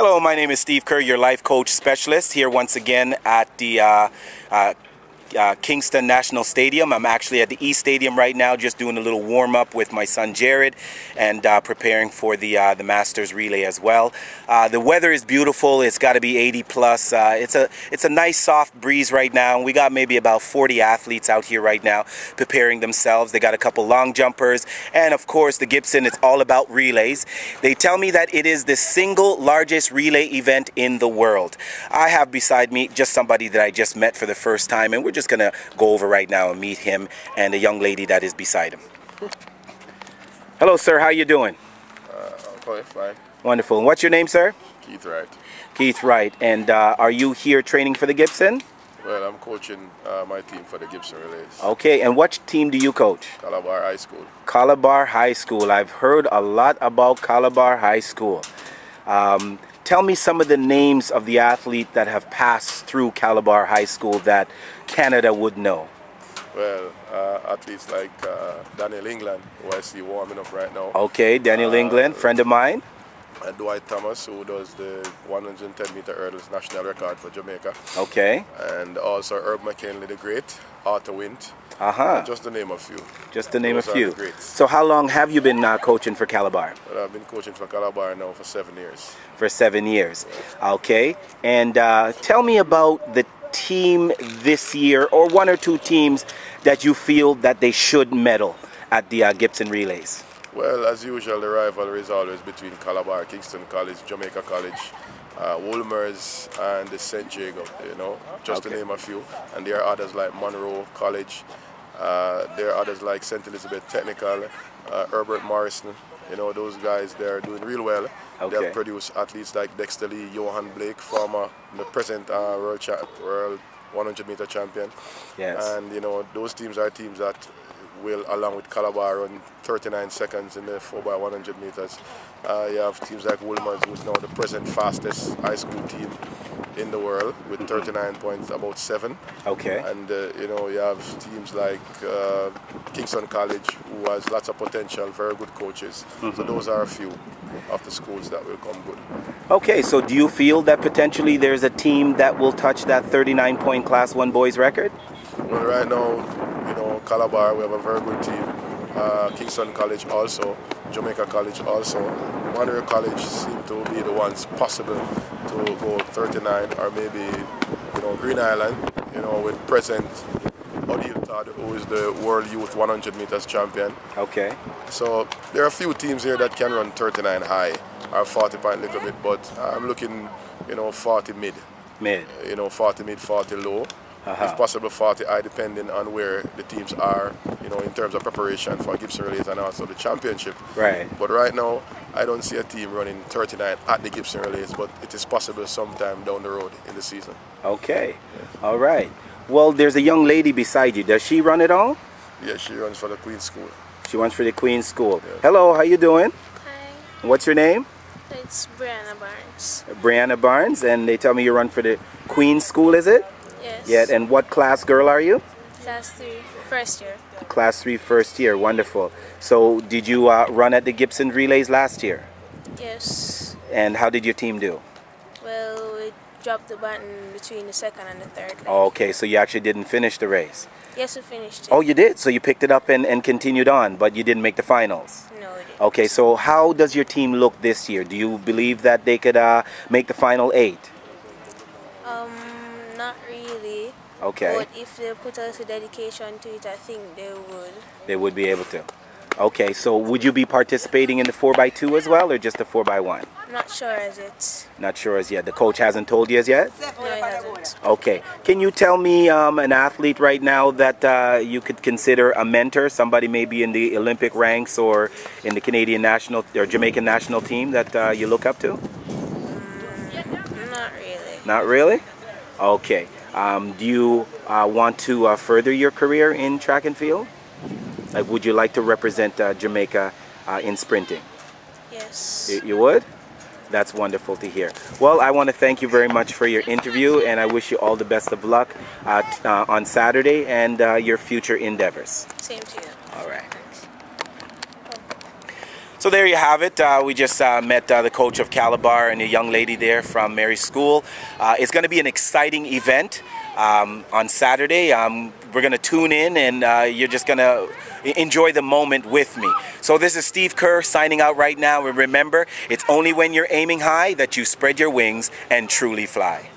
Hello, my name is Steve Kerr, your life coach specialist, here once again at the Kingston National Stadium. I'm actually at the East Stadium right now, just doing a little warm-up with my son Jared and preparing for the Masters relay as well. The weather is beautiful. It's got to be 80 plus. It's a nice soft breeze right now. We got maybe about 40 athletes out here right now preparing themselves. They got a couple long jumpers, and of course the Gibson. It's all about relays. They tell me that it is the single largest relay event in the world. I have beside me just somebody that I just met for the first time, and we're just gonna go over right now and meet him and the young lady that is beside him. Hello, sir. How you doing? I'm fine. Wonderful. And what's your name, sir? Keith Wright. Keith Wright. And are you here training for the Gibson? Well, I'm coaching my team for the Gibson Relays. Okay. And what team do you coach? Calabar High School. Calabar High School. I've heard a lot about Calabar High School. Tell me some of the names of the athletes that have passed through Calabar High School that Canada would know. Well, athletes like Daniel England, who I see warming up right now. Okay, Daniel England, friend of mine. And Dwight Thomas, who does the 110-meter hurdles national record for Jamaica. Okay. And also Herb McKinley the Great, Arthur Wint. Just to name a few. Just to name a Those few. are the greats. So how long have you been coaching for Calabar? Well, I've been coaching for Calabar now for 7 years. For 7 years. Okay. And tell me about the team this year, or one or two teams that you feel that they should medal at the Gibson Relays. Well, as usual, the rivalry is always between Calabar, Kingston College, Jamaica College, Wolmer's, and the St. Jago, just to name a few. And there are others like Monroe College, there are others like St. Elizabeth Technical, Herbert Morrison. Those guys, they're doing real well. Okay. They have produced athletes like Dexter Lee, Johan Blake, former, the present world 100-meter champion. Yes. And, those teams are teams that will, along with Calabar, run 39 seconds in the 4x100 meters. You have teams like Wolmer's, who's now the present fastest high school team in the world with 39 points, about 7. Okay. And you have teams like Kingston College, who has lots of potential, very good coaches. So those are a few of the schools that will come good. Okay, so do you feel that potentially there's a team that will touch that 39-point Class 1 boys record? Well, right now, Calabar, we have a very good team. Kingston College also, Jamaica College also. Monroe College seem to be the ones possible to go 39, or maybe, Green Island, with present Odile Todd, who is the World Youth 100 meters champion. Okay. So there are a few teams here that can run 39 high, or 40 point little bit, but I'm looking, 40 mid. Mid. 40 mid, 40 low. If possible 40 high, depending on where the teams are, in terms of preparation for Gibson Relays and also the championship. Right. But right now, I don't see a team running 39 at the Gibson Relays, but it is possible sometime down the road in the season. Okay. All right. Well, there's a young lady beside you. Does she run it all? Yeah, she runs for the Queen's School. She runs for the Queen's School. Yeah. Hello, how you doing? Hi. What's your name? It's Brianna Barnes. Brianna Barnes, and they tell me you run for the Queen's School, is it? Yes. Yeah, and what class girl are you? Class 3, first year. Class 3, first year. Wonderful. So did you run at the Gibson Relays last year? Yes. And how did your team do? Well, we dropped the button between the second and the third leg. Okay, so you actually didn't finish the race. Yes, we finished it. Oh, you did? So you picked it up and continued on, but you didn't make the finals? No, we didn't. Okay, so how does your team look this year? Do you believe that they could make the final 8? Not really. Okay. But if they put us a dedication to it, I think they would. They would be able to. Okay, so would you be participating in the 4x2 as well, or just the 4x1? Not sure as yet. Not sure as yet. The coach hasn't told you as yet? No, he hasn't. Okay. Can you tell me an athlete right now that you could consider a mentor, somebody maybe in the Olympic ranks or in the Canadian national or Jamaican national team that you look up to? Not really. Not really? Okay. Do you want to further your career in track and field? Like, would you like to represent Jamaica in sprinting? Yes. You would? That's wonderful to hear. Well, I want to thank you very much for your interview, and I wish you all the best of luck on Saturday and your future endeavors. Same to you. All right. So there you have it. We just met the coach of Calabar and a young lady there from Mary's School. It's going to be an exciting event on Saturday. We're going to tune in, and you're just going to enjoy the moment with me. So this is Steve Kerr signing out right now. And remember, it's only when you're aiming high that you spread your wings and truly fly.